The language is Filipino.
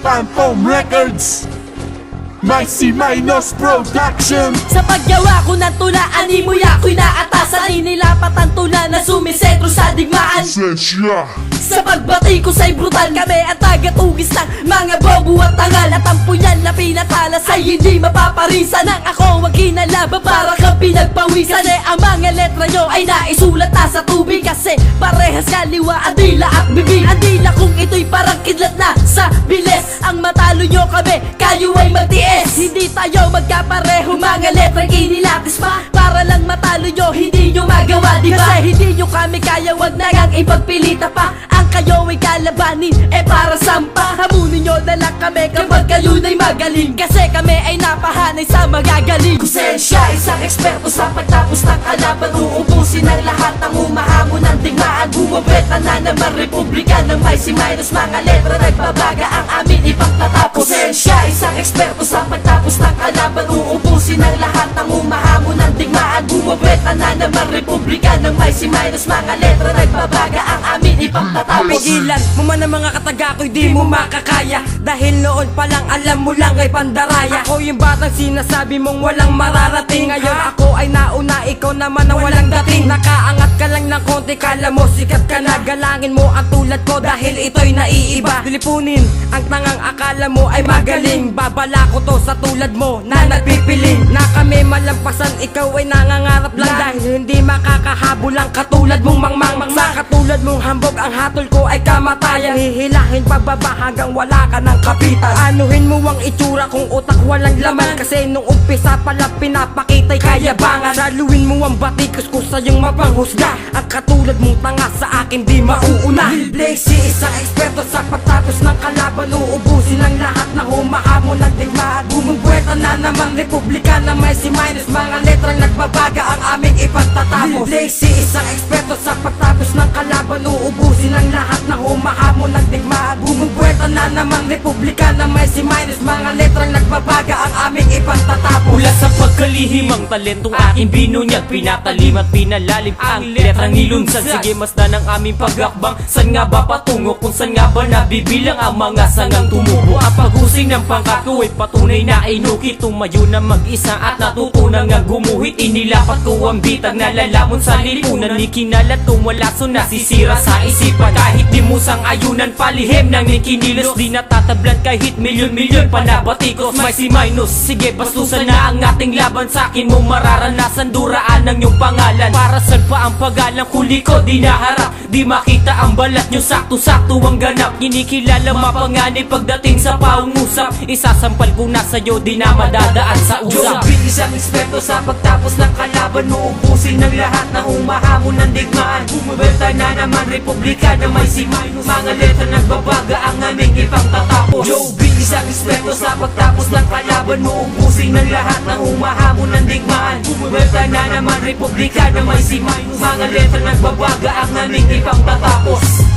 Phantom Records, may C- Production. Sa paggawa ko ng tula, animoy ako'y naatasan. Inilapatan tula na sumisentro sa digmaan. Sensya, Sa pagbati ko sa'y brutal, kami ang tagatugis ng mga bobo at tangal. At ang punyan na pinatalas ay hindi mapaparisan. Nang ako wag kinalaban para kang pinagpawisan. Kasi ang mga letra nyo ay naisulat na sa tubig. Kasi parehas kaliwa, adila at bibig. Adila kung ito'y parang kidlat na sa bilis. Ang matalo nyo kami, kayo ay magtiis. Hindi tayo magkapareho, mga letra'y inilatis pa para lang matalo nyo, hindi nyo magawa, diba? Kasi hindi nyo kami kaya, wag na ngang ipagpilita pa. Ang kayo ay kalabanin, para sampa. Hamunin nyo na lang kami kapag kayo na'y magaling. Kasi kami ay napahanay sa magagaling. Kusensya, isang eksperto sa pagtapos ng kalaban. Uubusin ang lahat ng humahamon ng digmaan. Bumabeta na naman republika ng may C-, mga letra nagbabaga ang amin ipagtatapos. Kusensya, isang eksperto sa pagtapos ng kalaban. Uubusin ang lahat ng humahamon ng digmaan. Bumabeta na naman republika ng may C-, mga letra nagbabaga ang amin ipagtatapos. Pigilan mo man ang mga kataga ko'y di mo makakaya. Dahil noon pa lang alam mo lang ay pandaraya. Ako yung batang sinasabi mong walang mararating. Ngayon ako ay nauna, ikaw naman ang walang dating. Nakaangat ka lang ng konti, kala mo sikat ka na. Galangin mo ang tulad ko dahil ito'y naiiba. Dilipunin ang tangang akala mo ay magaling. Babala ko to sa tulad mo na nagpipiling. Na kami malampasan, ikaw ay nangangarap lang. Dahil hindi makakahabol ang katulad mong mangmang. Sa katulad mong hambog, ang hatol ko ay kamatayan. Hihilahin pababa hanggang wala ka ng kapitan. Anuhin mo ang itsura kung utak walang laman. Kasi nung umpisa pala pinapakita'y kayabangan. Saluin mo ang batikos ko sa iyong mapanghusga. Ang katulad mong tanga sa akin di mauuna. Lil Blazy, isang eksperto sa pagtapos ng kalaban. Uubusin ang lahat na humahamon ng digmaan. Bumubweta na namang republika na may C-, mga letrang nagbabaga ang aming ipagtatapos. Lil Blazy, isang eksperto sa pagtapos ng kalaban. Uubusin ang lahat na humahamon ng digmaan. Bumubweta na namang republika na may C-, mga letrang nagbabaga ang aming ipagtatapos. Mula sa pagkalihim ang talentong aking binunyag, pinatalim at pinalalim ang letrang nilunsad. Sige, masdan ang aming pagakbang. San nga ba patungo, kung san nga ba nabibilang ang mga sangang tumubo? Ang paghusing ng pangako ay patunay na inukit. Tumayo na mag-isa at natutunan nga gumuhit. Inilapat ko ang bitag na lalamon sa lipunan. Ikinalat tumalaso nasisira sa isipan. Kahit di mo sang ayunan, palihim nang ikinilos. Di natatablan kahit milyon-milyon panabatikos. May C-, sige bastusan na ang ating laban. Sa akin mo mararanasan, duraan ng iyong pangalan. Para saan pa ang pagalang huli ko di naharap. Di makita ang balat nyo, sakto-sakto ang ganap. Kinikilala mapanganib pagdating sa paungusap. Isasampal ko na sa'yo, di na madadaan sa usap. Jobin, isang eksperto sa pagtapos ng kalaban. Uubusin ng lahat na humahamon ng digmaan. Bumabenta na naman republika na may C-, mga letra nagbabaga ang aming ipagtatapos. Jobin, isang eksperto sa pagtapos ng kalaban. Uubusin ng lahat na humahamon ng digmaan. Bumabenta na naman republika na may C-, mga letra nagbabaga ang aming ipagtatapos.